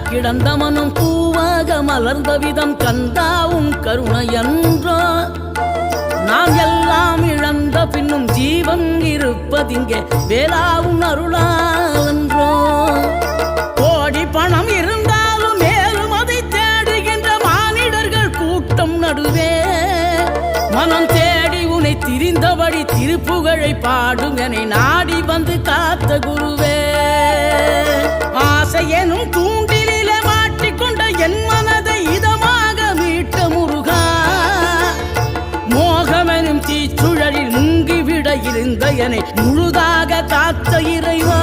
கிடந்த மனம் பூவாக மலர்ந்த விதம் கந்தாவும் கருணையன்றோ நாம் எல்லாம் இழந்த பின்னும் ஜீவன் இருப்பதிங்கே வேளாவும் அருளாவென்றோ கோடி பணம் இருந்தாலும் மேலும் அதை தேடுகின்ற மானிடர்கள் கூட்டம் நடுவே மனம் தேடி உன்னை திரிந்தபடி திருப்புகழை பாடும் என்னை நாடி வந்து காத்த குருவே ஆசை எனும் தூண்டிலே மாட்டிக்கொண்ட என் மனதை இதமாக மீட்ட முருகா மோகமெனும் தீச்சுழலில் முங்கிவிட இருந்த என்னை முழுதாக காத்த இறைவா